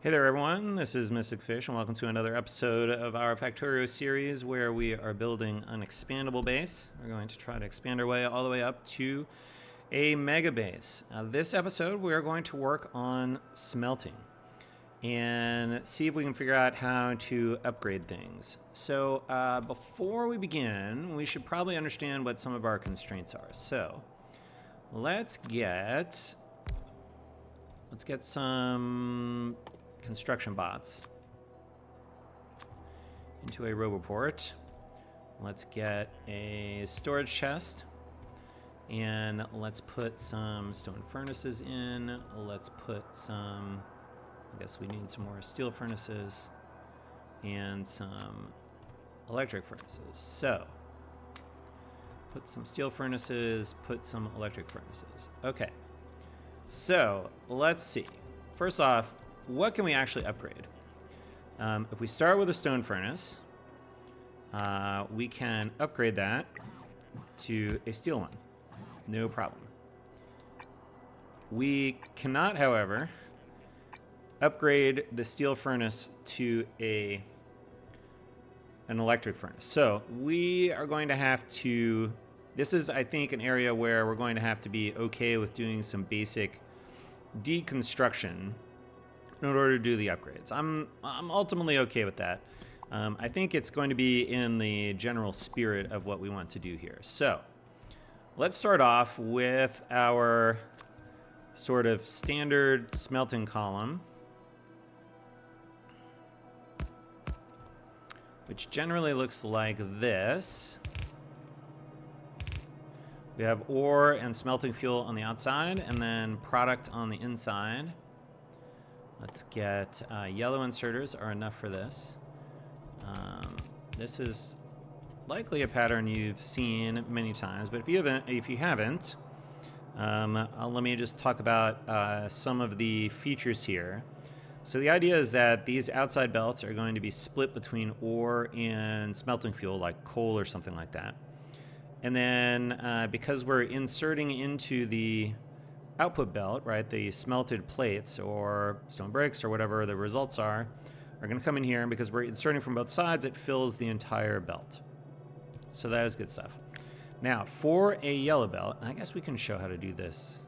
Hey there, everyone. This is Mystic Fish, and welcome to another episode of our Factorio series where we are building an expandable base. We're going to try to expand our way all the way up to a mega base. This episode, we are going to work on smelting and see if we can figure out how to upgrade things. So before we begin, we should probably understand what some of our constraints are. So let's get some construction bots into a roboport. Let's get a storage chest, and let's put some stone furnaces in. Let's put some, I guess we need some more steel furnaces and some electric furnaces. So put some steel furnaces, put some electric furnaces. Okay, so let's see. First off, what can we actually upgrade? If we start with a stone furnace, we can upgrade that to a steel one. No problem. We cannot, however, upgrade the steel furnace to an electric furnace. So we are going to have to, this is, I think, an area where we're going to have to be okay with doing some basic deconstruction in order to do the upgrades. I'm ultimately okay with that. I think it's going to be in the general spirit of what we want to do here. So let's start off with our sort of standard smelting column, which generally looks like this. We have ore and smelting fuel on the outside, and then product on the inside. Let's get yellow inserters are enough for this. This is likely a pattern you've seen many times, but if you haven't, let me just talk about some of the features here. So the idea is that these outside belts are going to be split between ore and smelting fuel, like coal or something like that. And then because we're inserting into the output belt, right, the smelted plates or stone bricks or whatever the results are going to come in here, and because we're inserting from both sides, it fills the entire belt. So that is good stuff. Now, for a yellow belt, I guess we can show how to do this.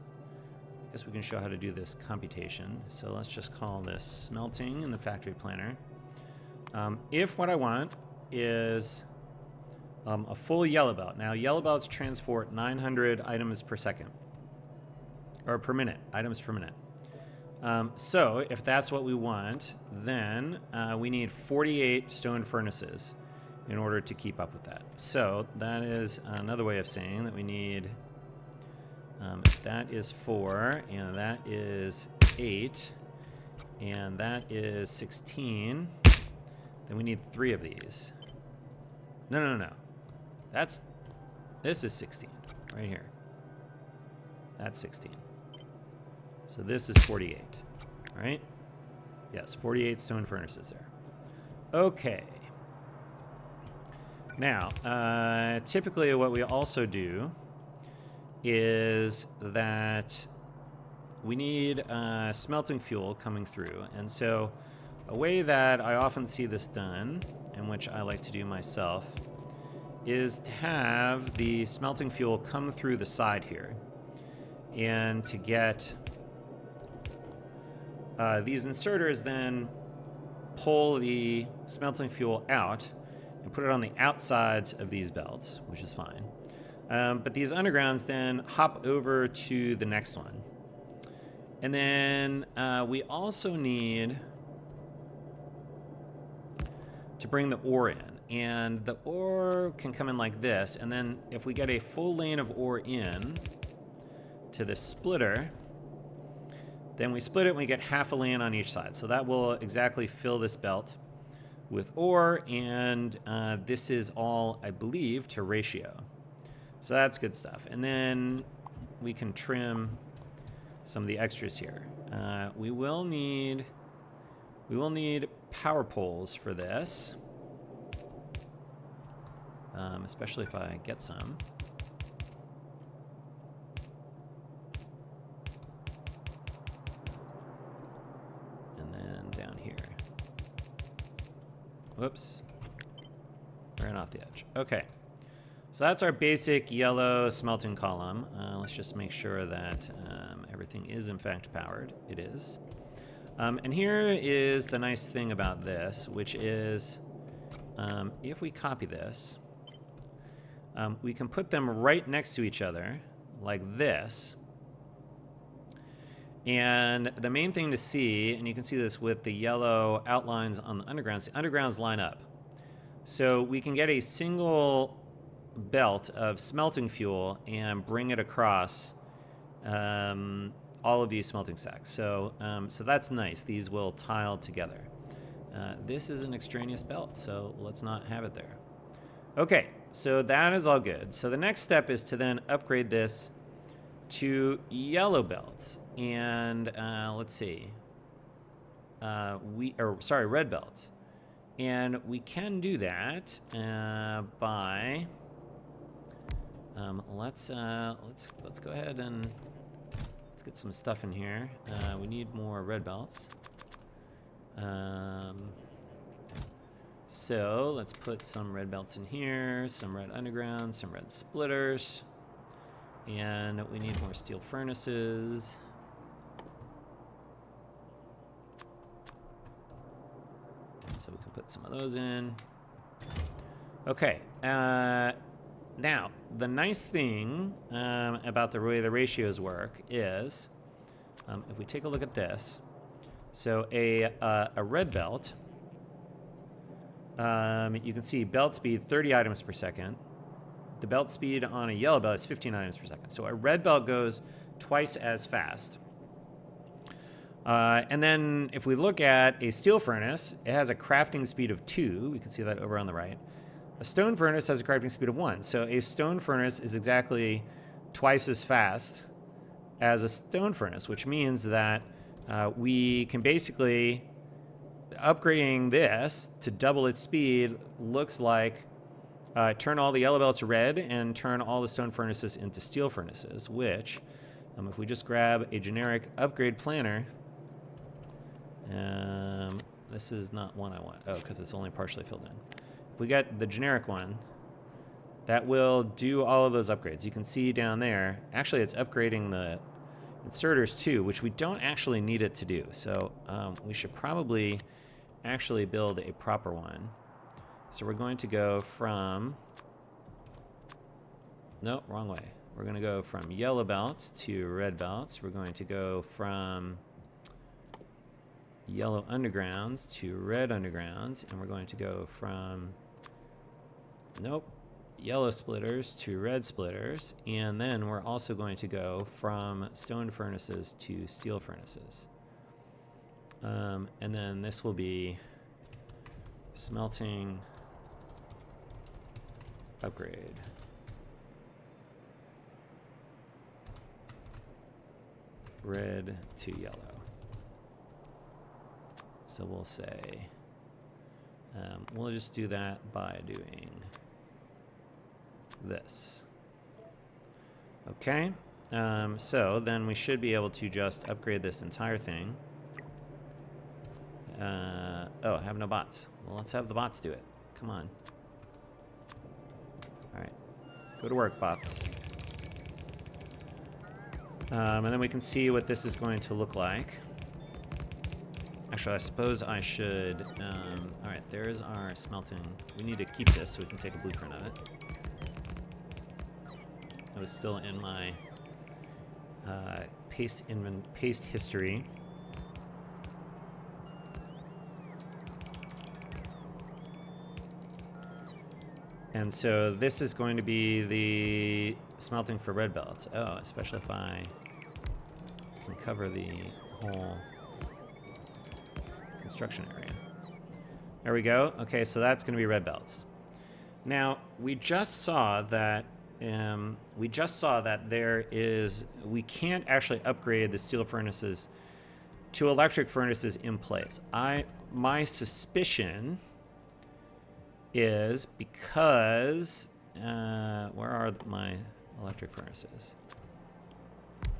Computation. So let's just call this smelting in the factory planner. If what I want is a full yellow belt. Now, yellow belts transport 900 items per second. Or per minute, items per minute. So if that's what we want, then we need 48 stone furnaces in order to keep up with that. So that is another way of saying that we need, if that is 4, and that is 8, and that is 16, then we need 3 of these. No. This is 16, right here. That's 16. So this is 48, right? Yes, 48 stone furnaces there. Okay. Now, typically what we also do is that we need smelting fuel coming through. And so a way that I often see this done, and which I like to do myself, is to have the smelting fuel come through the side here. And to get these inserters then pull the smelting fuel out and put it on the outsides of these belts, which is fine. But these undergrounds then hop over to the next one. And then we also need to bring the ore in. And the ore can come in like this. And then if we get a full lane of ore in to the splitter, then we split it and we get half a lane on each side. So that will exactly fill this belt with ore, and this is all, I believe, to ratio. So that's good stuff. And then we can trim some of the extras here. We will need power poles for this, especially if I get some. And then down Whoops. Ran off the edge. Okay. So that's our basic yellow smelting column. Let's just make sure that everything is in fact powered. It is. And here is the nice thing about this, which is if we copy this, we can put them right next to each other like this. And the main thing to see, and you can see this with the yellow outlines on the undergrounds line up. So we can get a single belt of smelting fuel and bring it across all of these smelting stacks. So that's nice. These will tile together. This is an extraneous belt, so let's not have it there. Okay, so that is all good. So the next step is to then upgrade this to yellow belts. And let's see. Red belts. And we can do that by let's go ahead and let's get some stuff in here. We need more red belts. So let's put some red belts in here, some red underground, some red splitters, and we need more steel furnaces. So we can put some of those in. Okay. Now, the nice thing about the way the ratios work is, if we take a look at this, so a red belt, you can see belt speed 30 items per second. The belt speed on a yellow belt is 15 items per second. So a red belt goes twice as fast. And then if we look at a steel furnace, it has a crafting speed of 2. We can see that over on the right. A stone furnace has a crafting speed of 1. So a stone furnace is exactly twice as fast as a stone furnace, which means that we can basically, upgrading this to double its speed looks like turn all the yellow belts red and turn all the stone furnaces into steel furnaces, which, if we just grab a generic upgrade planner, this is not one I want. Oh, because it's only partially filled in. If we get the generic one, that will do all of those upgrades. You can see down there, actually it's upgrading the inserters too, which we don't actually need it to do. So we should probably actually build a proper one. So we're going to go from, no, wrong way. We're going to go from yellow belts to red belts. We're going to go from yellow undergrounds to red undergrounds, and we're going to go from, nope, yellow splitters to red splitters, and then we're also going to go from stone furnaces to steel furnaces. And then this will be smelting upgrade. Red to yellow. So we'll say, we'll just do that by doing this. Okay, so then we should be able to just upgrade this entire thing. Oh, I have no bots. Well, let's have the bots do it. Come on. All right, go to work, bots. And then we can see what this is going to look like. Actually, I suppose I should, all right, there's our smelting. We need to keep this so we can take a blueprint of it. It was still in my paste history. And so this is going to be the smelting for red belts. Oh, especially if I can cover the whole construction area. There we go. Okay, so that's going to be red belts. Now, we just saw that we can't actually upgrade the steel furnaces to electric furnaces in place. My suspicion is because where are my electric furnaces?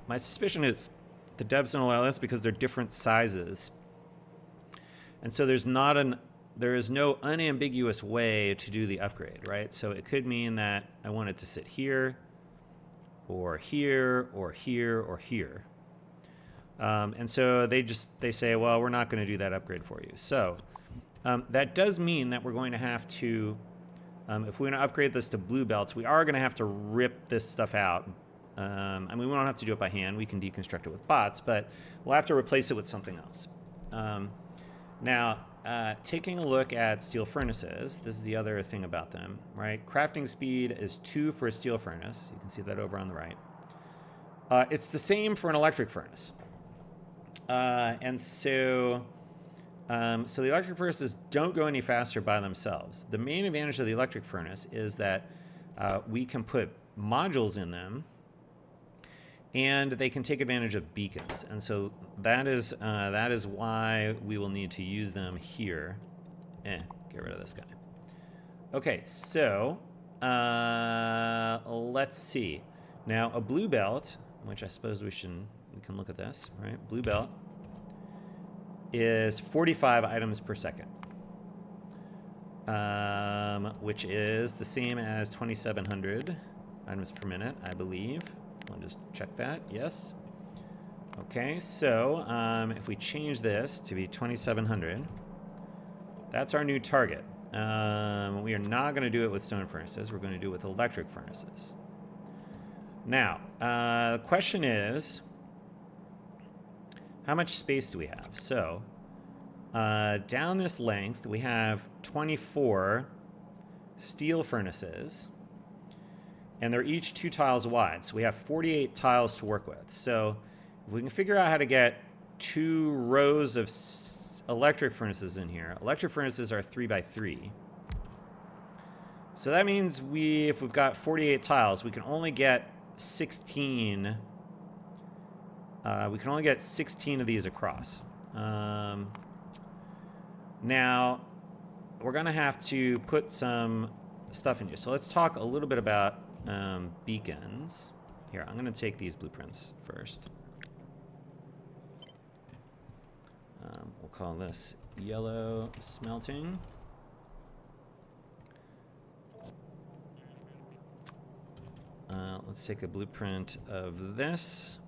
My suspicion is the devs don't allow this because they're different sizes. And so there's not there is no unambiguous way to do the upgrade, right? So it could mean that I want it to sit here, or here, or here, or here. And so they say, well, we're not going to do that upgrade for you. So that does mean that we're going to have to, if we're going to upgrade this to blue belts, we are going to have to rip this stuff out. I mean, we don't have to do it by hand. We can deconstruct it with bots, but we'll have to replace it with something else. Now, taking a look at steel furnaces, this is the other thing about them, right? Crafting speed is 2 for a steel furnace. You can see that over on the right. It's the same for an electric furnace. And so the electric furnaces don't go any faster by themselves. The main advantage of the electric furnace is that we can put modules in them, and they can take advantage of beacons. And so that is why we will need to use them here. Get rid of this guy. Okay, so let's see. Now a blue belt, which I suppose we can look at this, right? Blue belt is 45 items per second, which is the same as 2,700 items per minute, I believe. I'll just check that. Yes. Okay, so if we change this to be 2,700, that's our new target. We are not going to do it with stone furnaces. We're going to do it with electric furnaces. Now, the question is, how much space do we have? So, down this length, we have 24 steel furnaces, and they're each 2 tiles wide. So we have 48 tiles to work with. So if we can figure out how to get 2 rows of electric furnaces in here, electric furnaces are 3 by 3. So that means if we've got 48 tiles, we can only get 16. We can only get 16 of these across. Now, we're going to have to put some stuff in here. So let's talk a little bit about beacons. Here, I'm going to take these blueprints first. We'll call this yellow smelting. Let's take a blueprint of this.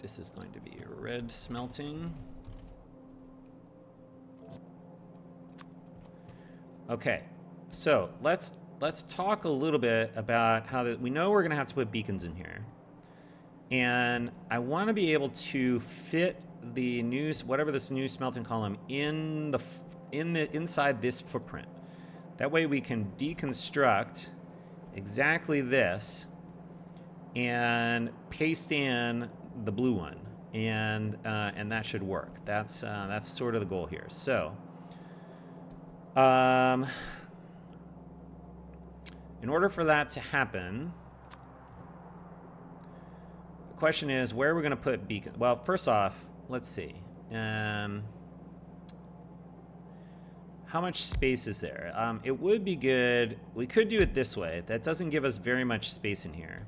This is going to be red smelting. Okay, so let's talk a little bit about how we know we're going to have to put beacons in here, and I want to be able to fit the new whatever this new smelting column inside this footprint. That way we can deconstruct exactly this and paste in the blue one, and that should work. That's sort of the goal here. So. In order for that to happen, the question is, where are we going to put beacon? Well, first off, let's see. How much space is there? It would be good. We could do it this way. That doesn't give us very much space in here,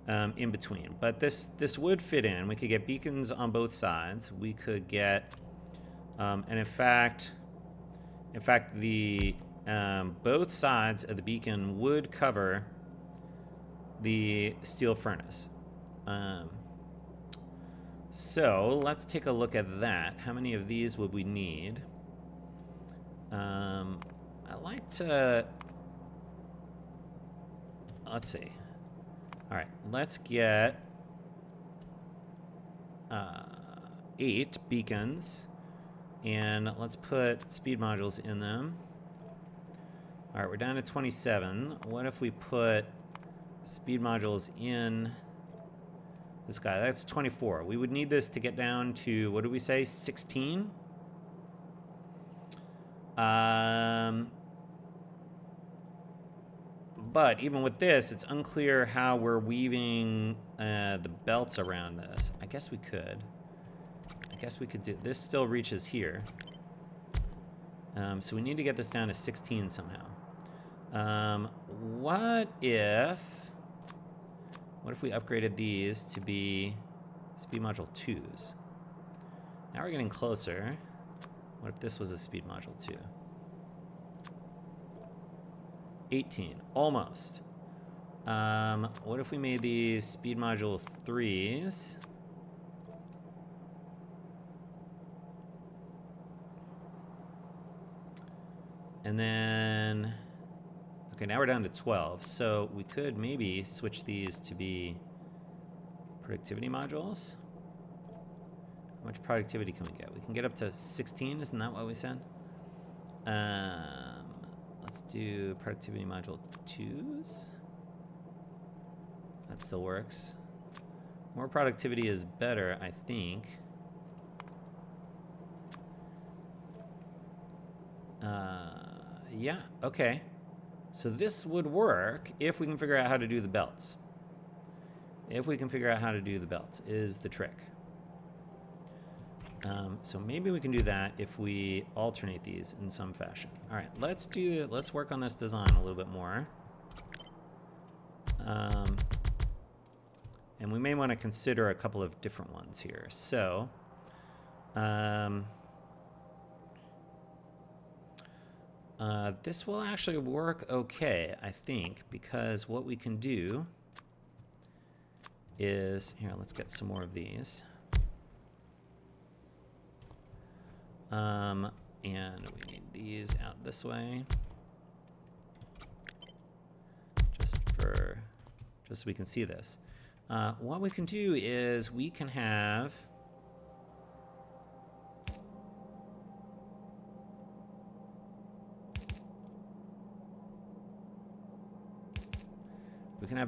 in between. But this would fit in. We could get beacons on both sides. We could get, and in fact, the both sides of the beacon would cover the steel furnace. So let's take a look at that. How many of these would we need? I like to, let's see. All right, let's get 8 beacons. And let's put speed modules in them. All right, we're down to 27. What if we put speed modules in this guy? That's 24. We would need this to get down to, what did we say, 16? But even with this, it's unclear how we're weaving the belts around this. I guess we could. Do this. Still reaches here, so we need to get this down to 16 somehow. What if we upgraded these to be Speed module 2s. Now we're getting closer. What if this was a speed module 2? 18, almost. What if we made these speed module 3s? And then, okay, now we're down to 12. So we could maybe switch these to be productivity modules. How much productivity can we get? We can get up to 16, isn't that what we said? Let's do productivity module 2s. That still works. More productivity is better, I think. Yeah, okay. So this would work if we can figure out how to do the belts. If we can figure out how to do the belts is the trick. So maybe we can do that if we alternate these in some fashion. All right, let's work on this design a little bit more. And we may want to consider a couple of different ones here. So, this will actually work okay, I think, because what we can do is, here, let's get some more of these. And we need these out this way. Just so we can see this. What we can do is we can have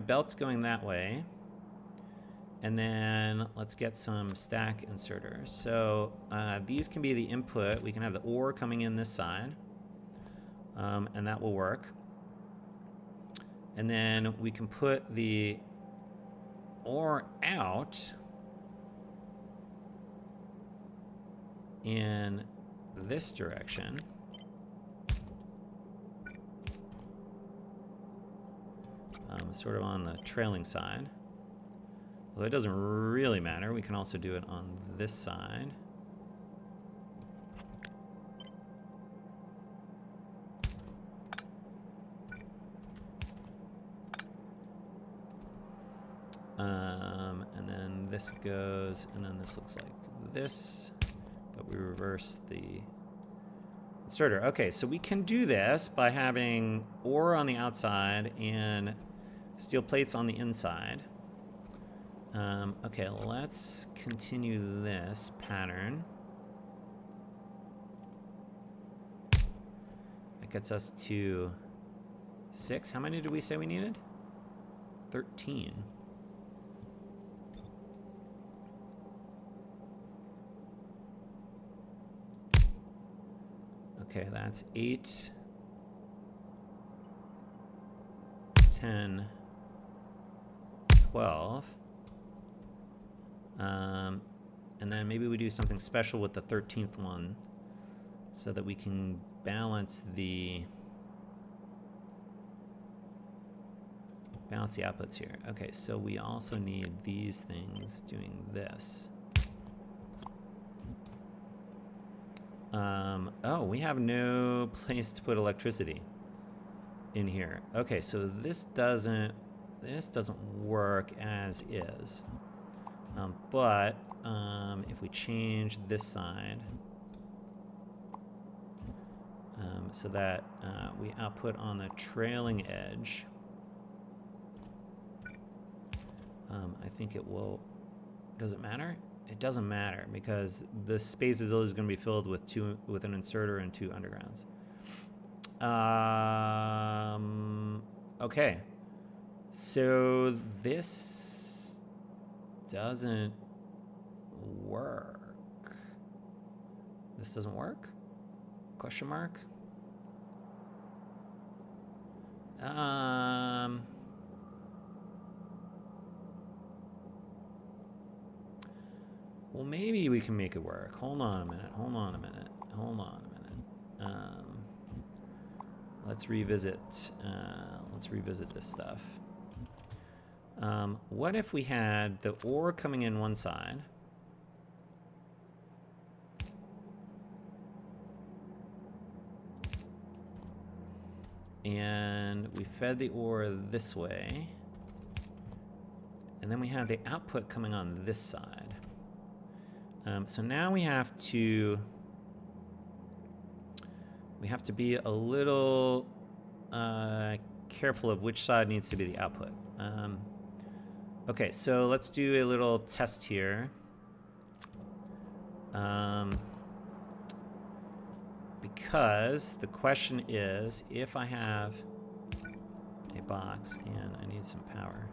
belts going that way. And then let's get some stack inserters. So these can be the input. We can have the ore coming in this side, and that will work. And then we can put the ore out in this direction. Sort of on the trailing side. Although it doesn't really matter, we can also do it on this side. And then this goes, and then this looks like this, but we reverse the inserter. Okay, so we can do this by having ore on the outside and steel plates on the inside. Okay, let's continue this pattern. That gets us to 6. How many did we say we needed? 13. Okay, that's 8, 10, 12. And then maybe we do something special with the 13th one so that we can balance the outputs here. Okay, so we also need these things doing this. Oh, we have no place to put electricity in here. Okay, so this doesn't work as is. But if we change this side so that we output on the trailing edge, I think it will. Does it matter? It doesn't matter because the space is always going to be filled with an inserter and 2 undergrounds. Okay, so this doesn't work. This doesn't work? Question mark? Well, maybe we can make it work. Hold on a minute. Let's revisit this stuff. What if we had the ore coming in one side? And we fed the ore this way. And then we had the output coming on this side. So now we have to be a little careful of which side needs to be the output. Okay, so let's do a little test here. Because the question is, if I have a box and I need some power.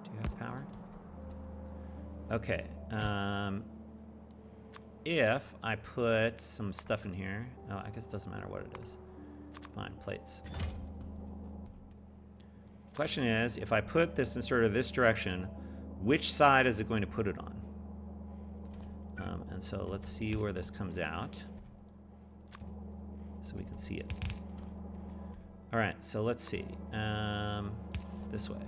Do you have power? Okay. If I put some stuff in here, oh, I guess it doesn't matter what it is. Fine, plates. Question is, if I put this in sort of this direction, which side is it going to put it on? And so let's see where this comes out so we can see it. All right, so let's see. This way.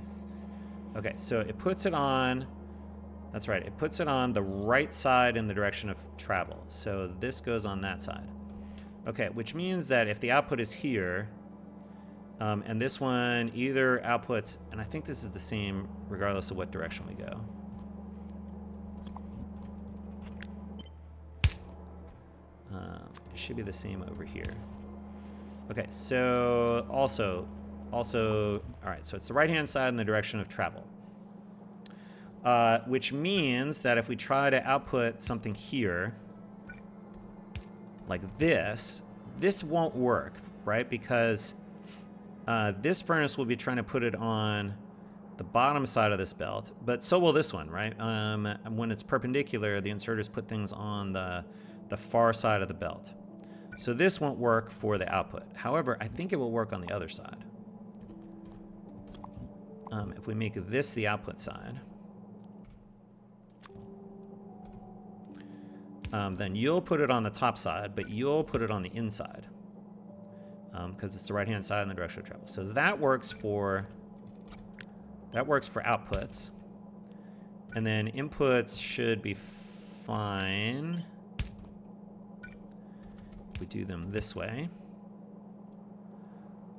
Okay, so it puts it on, that's right, it puts it on the right side in the direction of travel. So this goes on that side. Okay, which means that if the output is here, and this one either outputs, and I think this is the same regardless of what direction we go. It should be the same over here. Okay, so also, all right, so it's the right-hand side in the direction of travel. Which means that if we try to output something here, like this won't work, right? Because this furnace will be trying to put it on the bottom side of this belt, but so will this one, right? When it's perpendicular, the inserters put things on the far side of the belt. So this won't work for the output. However, I think it will work on the other side. If we make this the output side, then you'll put it on the top side, but you'll put it on the inside because it's the right-hand side in the direction of travel. So that works for outputs, and then inputs should be fine. We do them this way.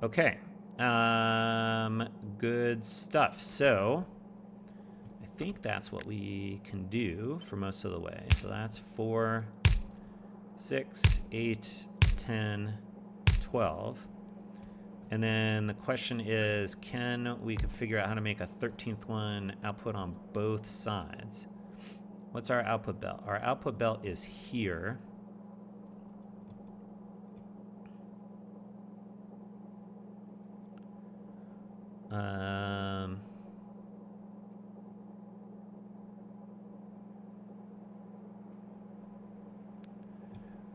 Okay. Good stuff. So I think that's what we can do for most of the way. So that's 4, 6, 8, 10, 12. And then the question is, can we figure out how to make a 13th one output on both sides? What's our output belt? Our output belt is here.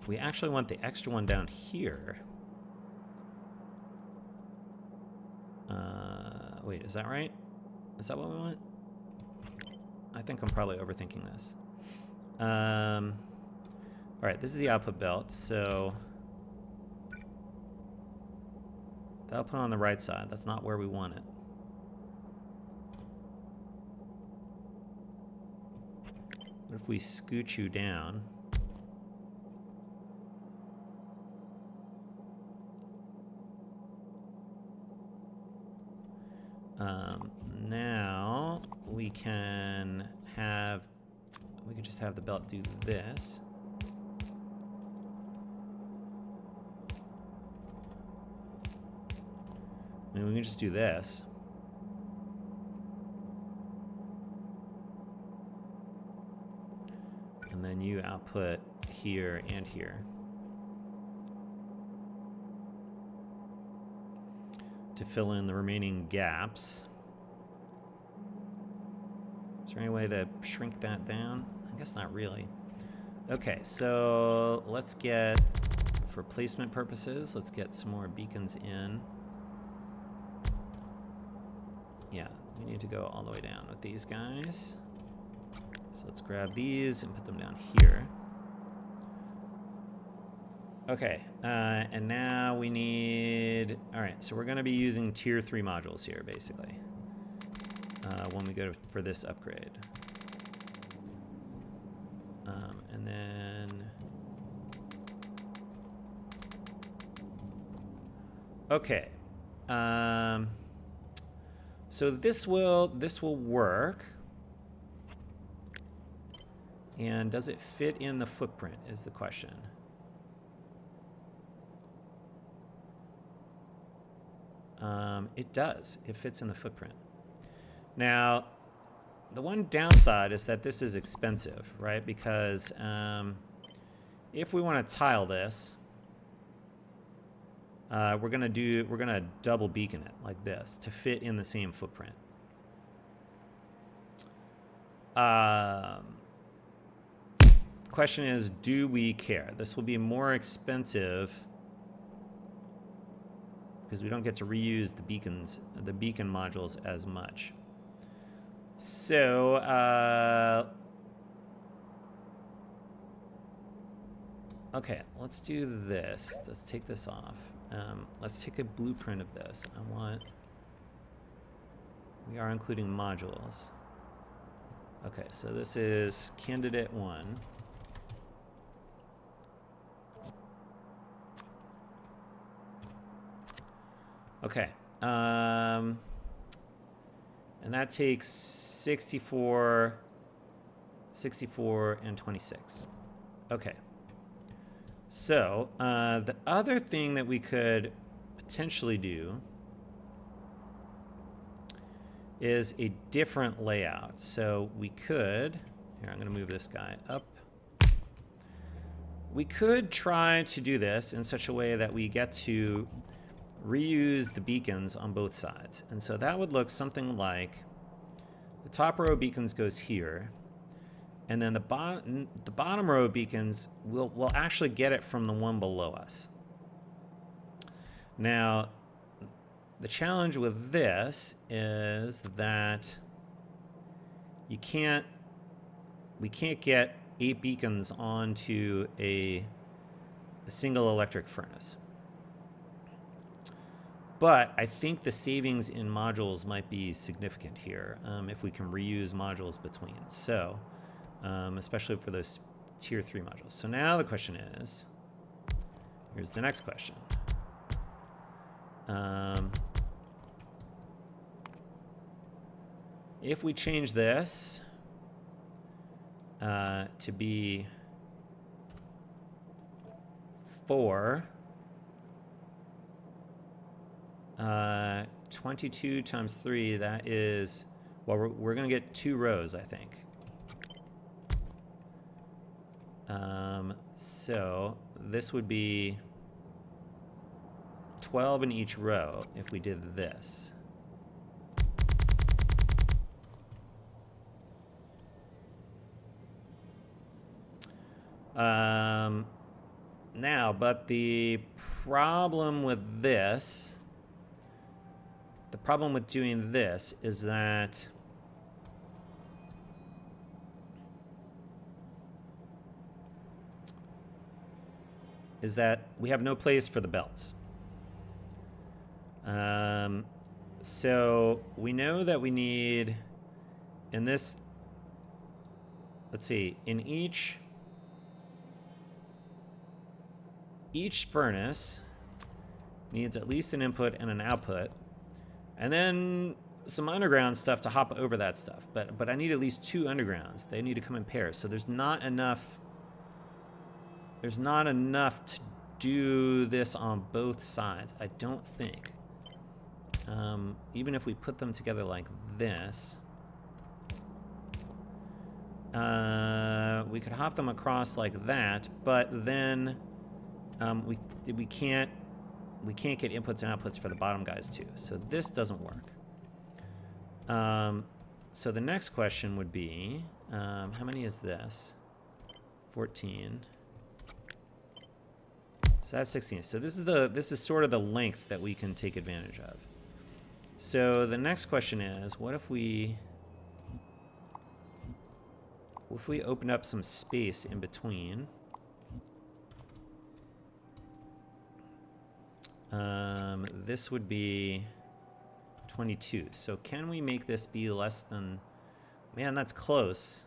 We actually want the extra one down here. Wait, is that right? Is that what we want? I think I'm probably overthinking this. All right, this is the output belt, so the output on the right side, that's not where we want it. What if we scoot you down? Now we can just have the belt do this. I mean, we can just do this. And then you output here and here. To fill in the remaining gaps. Is there any way to shrink that down? I guess not really. Okay, so let's get, for placement purposes, let's get some more beacons in. Yeah, we need to go all the way down with these guys. So let's grab these and put them down here. Okay, and now we need, all right, so we're gonna be using tier 3 modules here, basically. when we go for this upgrade. And then okay. So this will work. And does it fit in the footprint is the question. It does. It fits in the footprint. Now, the one downside is that this is expensive, right? Because if we want to tile this, we're gonna double beacon it like this to fit in the same footprint. Question is, do we care? This will be more expensive because we don't get to reuse the beacon modules as much. So, okay, let's do this. Let's take this off. Let's take a blueprint of this. We are including modules. Okay, so this is candidate 1. Okay, and that takes 64, and 26. Okay. So the other thing that we could potentially do is a different layout. So we could, here, I'm going to move this guy up. We could try to do this in such a way that we get to reuse the beacons on both sides. And so that would look something like the top row of beacons goes here, and then the bottom row of beacons will actually get it from the one below us. Now, the challenge with this is that we can't get 8 beacons onto a single electric furnace. But I think the savings in modules might be significant here if we can reuse modules between. So, especially for those tier 3 modules. So now the question is, here's the next question. If we change this to be 4, 22 times 3, that is, well, we're going to get 2 rows, I think. So this would be 12 in each row if we did this. Now, but the problem with this, the problem with doing this is that we have no place for the belts. So we know that we need, in this, let's see, in each furnace needs at least an input and an output, and then some underground stuff to hop over that stuff. But I need at least 2 undergrounds. They need to come in pairs. So there's not enough to do this on both sides, I don't think. Even if we put them together like this, we could hop them across like that, but then we can't get inputs and outputs for the bottom guys too. So this doesn't work. So the next question would be, how many is this? 14. So that's 16. So this is sort of the length that we can take advantage of. So the next question is, what if we open up some space in between? This would be 22. So can we make this be less than... Man, that's close.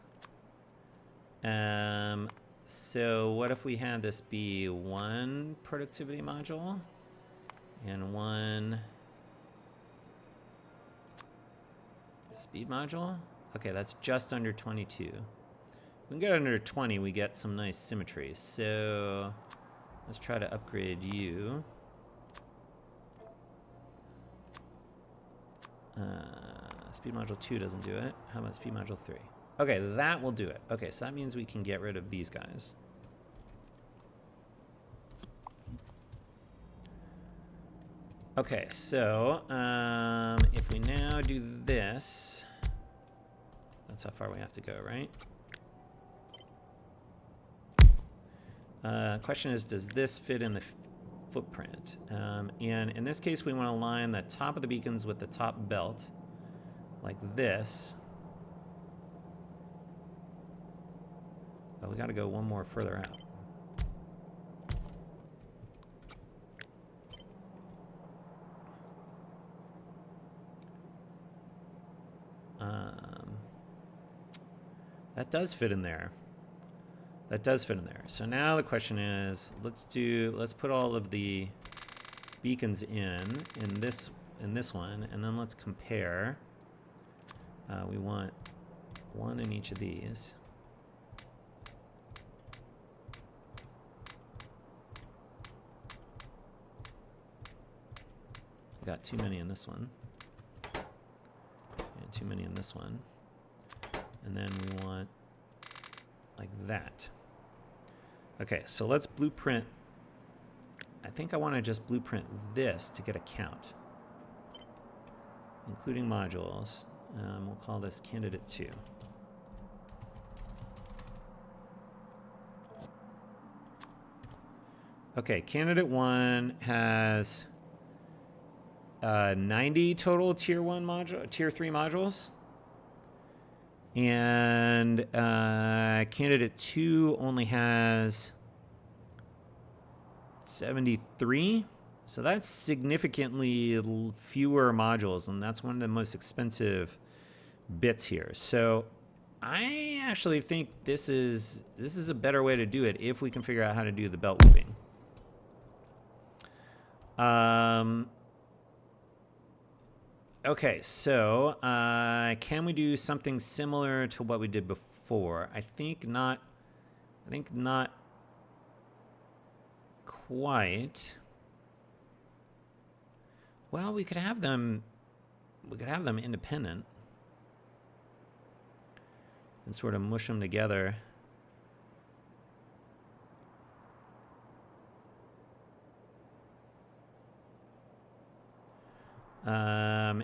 So what if we had this be 1 productivity module and 1 speed module? Okay, that's just under 22. If we can get under 20, we get some nice symmetry. So let's try to upgrade you. Speed module 2 doesn't do it. How about speed module 3? Okay, that will do it. Okay, so that means we can get rid of these guys. Okay, so if we now do this, that's how far we have to go, right? Question is, does this fit in the footprint? And in this case, we want to line the top of the beacons with the top belt, like this. But we got to go one more further out. That does fit in there. That does fit in there. So now the question is, let's put all of the beacons in this one, and then let's compare. We want 1 in each of these. Got too many in this one. And too many in this one. And then we want like that. Okay, so let's blueprint. I think I want to just blueprint this to get a count, including modules. We'll call this candidate 2. Okay, candidate 1 has 90 total tier 3 modules. And candidate 2 only has 73. So that's significantly fewer modules, and that's one of the most expensive bits here. So I actually think this is a better way to do it if we can figure out how to do the belt looping. Okay, so can we do something similar to what we did before? I think not quite. Well, we could have them independent and sort of mush them together.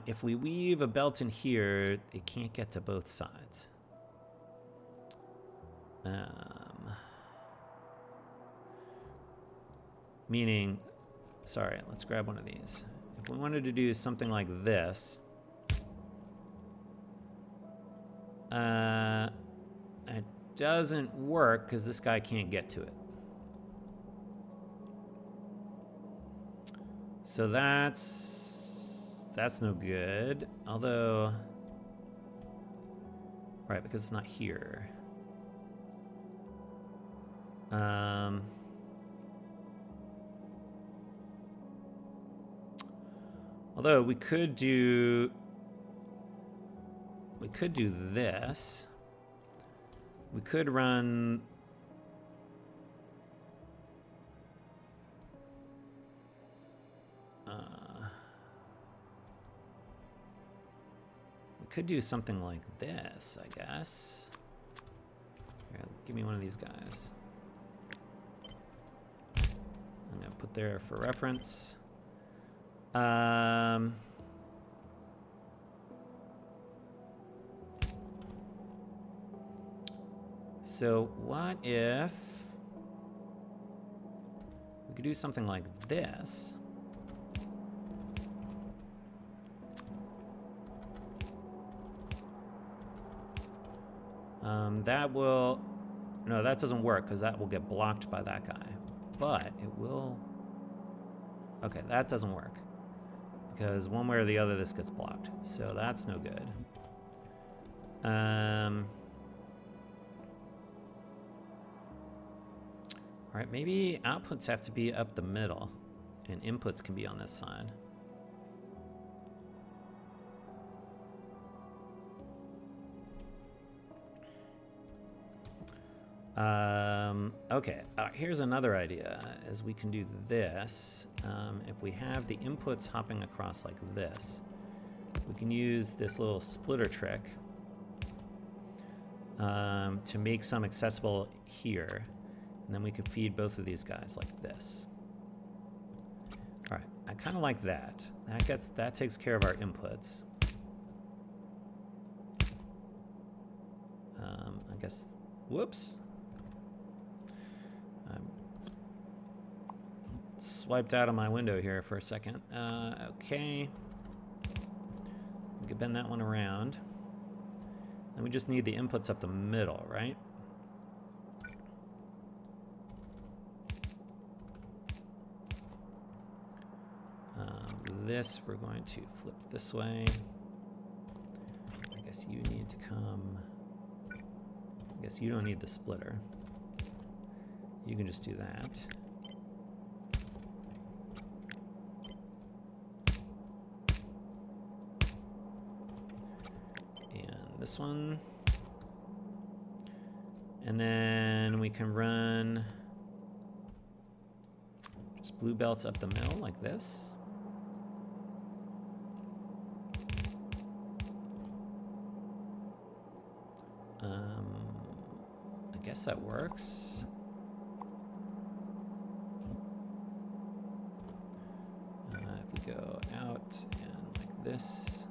If we weave a belt in here, it can't get to both sides. Meaning, sorry, let's grab one of these. If we wanted to do something like this, it doesn't work because this guy can't get to it. So that's no good. Although, right, because it's not here. Although we could do this. We could run could do something like this, I guess. Here, give me one of these guys. I'm gonna put there for reference. So what if we could do something like this? That will, no, that doesn't work because that will get blocked by that guy. But it will, okay, that doesn't work. because one way or the other this gets blocked. So that's no good. All right, maybe outputs have to be up the middle and inputs can be on this side. Okay, here's another idea, is we can do this. If we have the inputs hopping across like this, we can use this little splitter trick to make some accessible here. And then we can feed both of these guys like this. All right, I kind of like that. That takes care of our inputs. I guess, whoops. Swiped out of my window here for a second. Okay. We can bend that one around. And we just need the inputs up the middle, right? This we're going to flip this way. I guess you need to come. I guess you don't need the splitter. You can just do that. And this one. And then we can run just blue belts up the middle like this. I guess that works. If we go out and like this.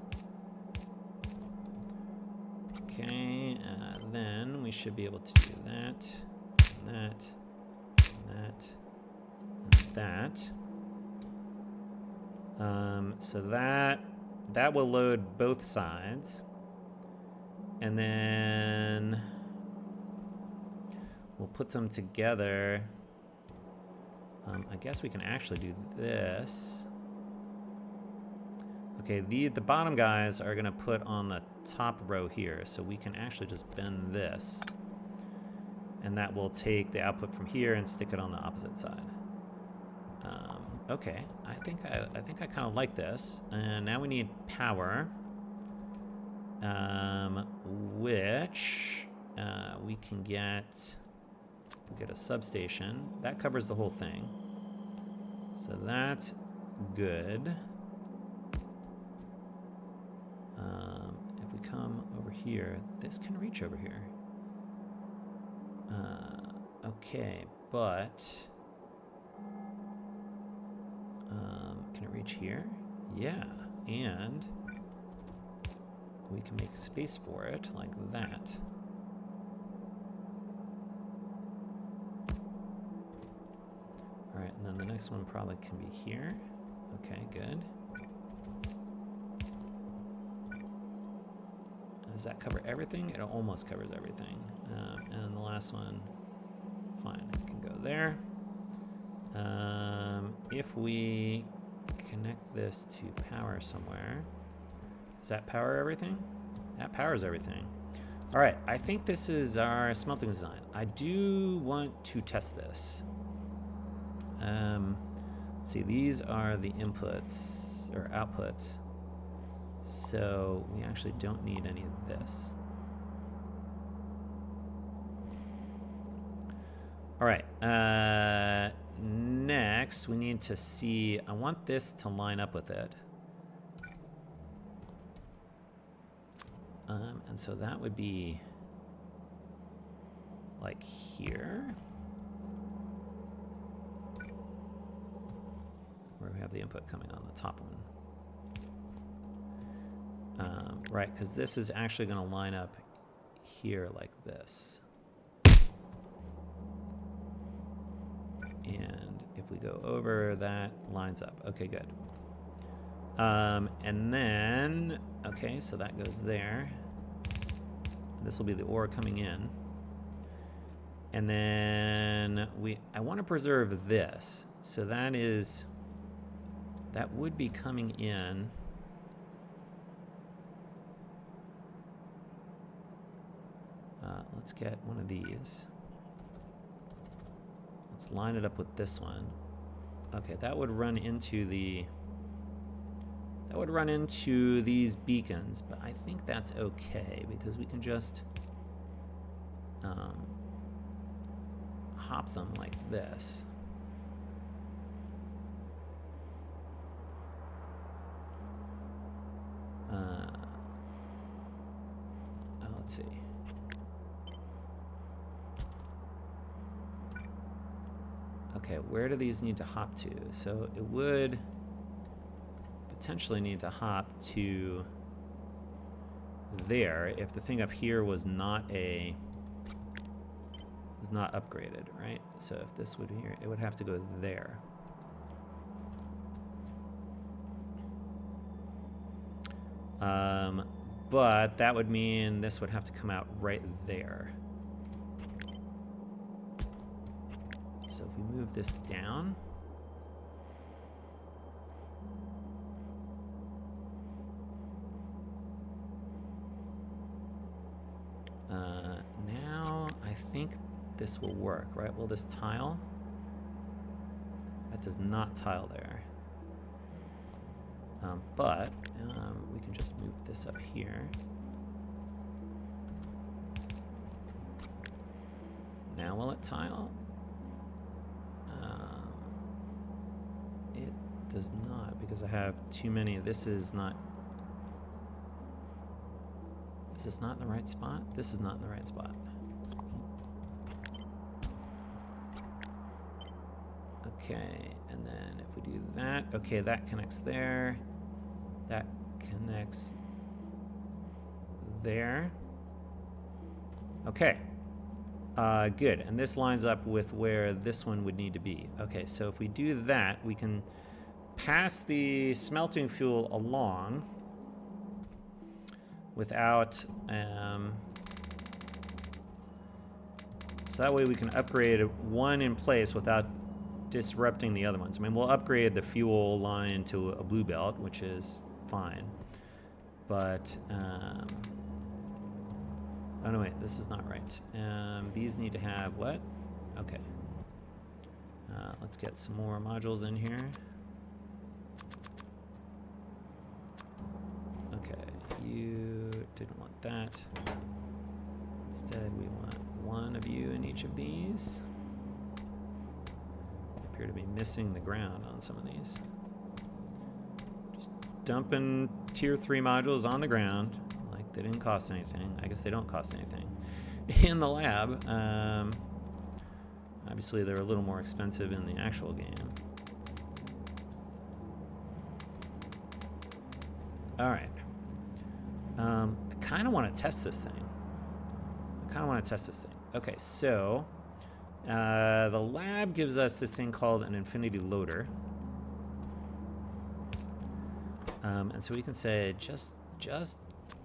Okay, then we should be able to do that, and that, and that, and that. So that will load both sides. And then we'll put them together. I guess we can actually do this. Okay, the bottom guys are gonna put on the top row here, so we can actually just bend this. And that will take the output from here and stick it on the opposite side. Okay, I think I kind of like this. And now we need power. Which we can get a substation that covers the whole thing, so that's good. If we come over here, this can reach over here. Okay, but can it reach here? Yeah, and we can make space for it like that. All right, and then the next one probably can be here. Okay, good. Does that cover everything? It almost covers everything. And the last one, fine, it can go there. If we connect this to power somewhere, does that power everything? That powers everything. All right, I think this is our smelting design. I do want to test this. Let's see, these are the inputs or outputs. So we actually don't need any of this. All right, next we need to see, I want this to line up with it. And so that would be like here, where we have the input coming on the top one. Right, because this is actually going to line up here like this. And if we go over, that lines up. Okay, good. And then, okay, so that goes there. This will be the ore coming in. And then I want to preserve this. So that is That would be coming in. Let's get one of these. Let's line it up with this one. Okay, that would run into the... That would run into these beacons, but I think that's okay because we can just hop them like this. Let's see. Okay, where do these need to hop to? So it would potentially need to hop to there if the thing up here was not upgraded, right? So if this would be here, it would have to go there. But that would mean this would have to come out right there. So if we move this down, now I think this will work, right? Will this tile? That does not tile there. But we can just move this up here. Now will it tile? It does not, because I have too many. This is not... Is this not in the right spot? This is not in the right spot. Okay, and then if we do that, okay, that connects there. That connects there. Okay, good. And this lines up with where this one would need to be. Okay, so if we do that, we can pass the smelting fuel along without... so that way we can upgrade one in place without disrupting the other ones. I mean, we'll upgrade the fuel line to a blue belt, which is fine. But, oh no, wait, this is not right. These need to have what? Okay. Let's get some more modules in here. Okay, you didn't want that. Instead, we want one of you in each of these. Appear to be missing the ground on some of these. Just dumping tier 3 modules on the ground like they didn't cost anything. I guess they don't cost anything in the lab. Obviously they're a little more expensive in the actual game. All right. I kind of want to test this thing. Okay, so the lab gives us this thing called an infinity loader. And so we can say, just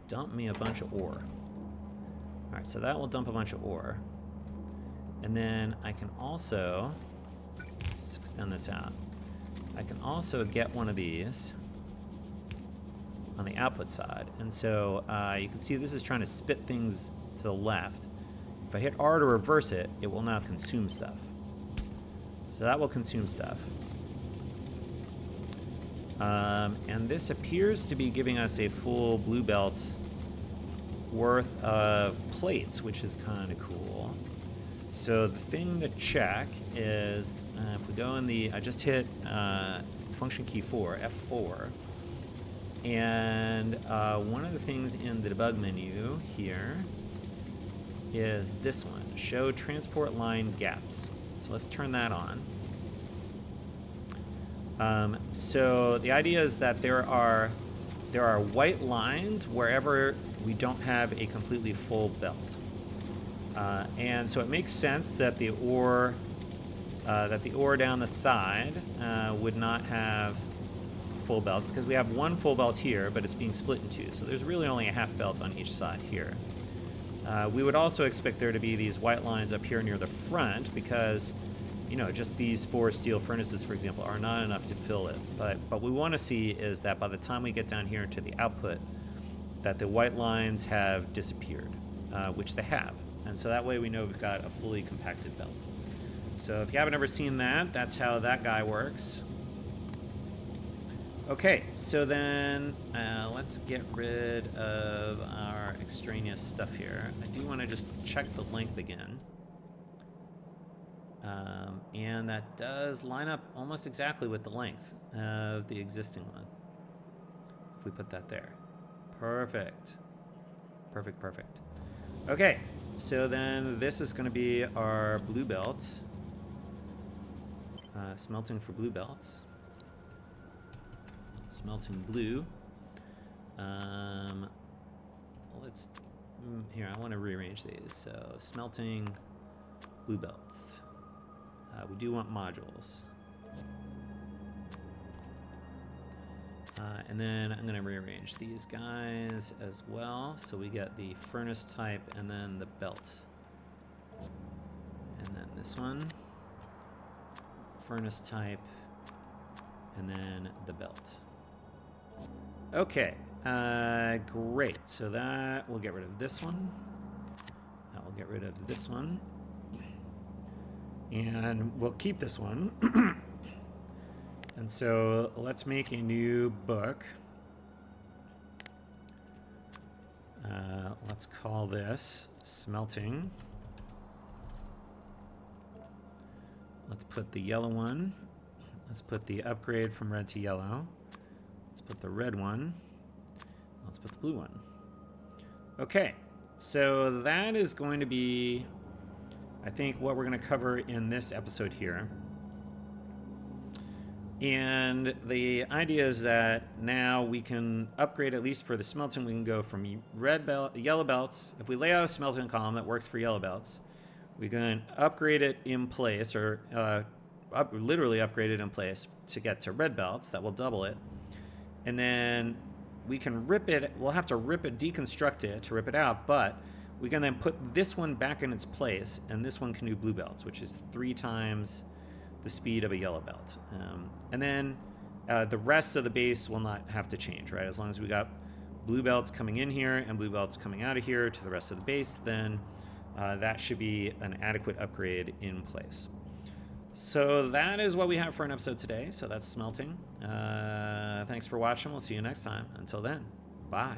dump me a bunch of ore. All right, so that will dump a bunch of ore. And then I can also, let's extend this out. I can also get one of these on the output side. And so you can see this is trying to spit things to the left. If I hit R to reverse it, it will now consume stuff. So that will consume stuff. And this appears to be giving us a full blue belt worth of plates, which is kind of cool. So the thing to check is, if we go in the, I just hit function key 4, F4, and one of the things in the debug menu here is this one, show transport line gaps. So let's turn that on. So the idea is that there are white lines wherever we don't have a completely full belt. And so it makes sense that the ore down the side would not have full belts, because we have one full belt here, but it's being split in two. So there's really only a half belt on each side here. We would also expect there to be these white lines up here near the front, because just these 4 steel furnaces, for example, are not enough to fill it. But what we want to see is that by the time we get down here into the output, that the white lines have disappeared, which they have. And so that way we know we've got a fully compacted belt. So if you haven't ever seen that, that's how that guy works. Okay, so then let's get rid of our extraneous stuff here. I do want to just check the length again. And that does line up almost exactly with the length of the existing one. If we put that there. Perfect. Perfect, perfect. Okay, so then this is going to be our blue belt. Smelting for blue belts. Smelting blue. Here, I want to rearrange these. So smelting blue belts. We do want modules. And then I'm going to rearrange these guys as well. So we get the furnace type and then the belt. And then this one. Furnace type. And then the belt. Okay. Great. So that we'll get rid of this one. That will get rid of this one. And we'll keep this one. And so let's make a new book. Let's call this Smelting. Let's put the yellow one. Let's put the upgrade from red to yellow. Let's put the red one. Let's put the blue one. Okay, so that is going to be, I think, what we're going to cover in this episode here. And the idea is that now we can upgrade, at least for the smelting, we can go from yellow belts. If we lay out a smelting column that works for yellow belts, we can upgrade it in place, or literally upgrade it in place to get to red belts. That will double it. And then we can rip it. We'll have to rip it, deconstruct it to rip it out, but we can then put this one back in its place, and this one can do blue belts, which is 3 times the speed of a yellow belt. And then the rest of the base will not have to change, right? As long as we got blue belts coming in here and blue belts coming out of here to the rest of the base, then that should be an adequate upgrade in place. So that is what we have for an episode today. So that's smelting. Thanks for watching. We'll see you next time. Until then, bye.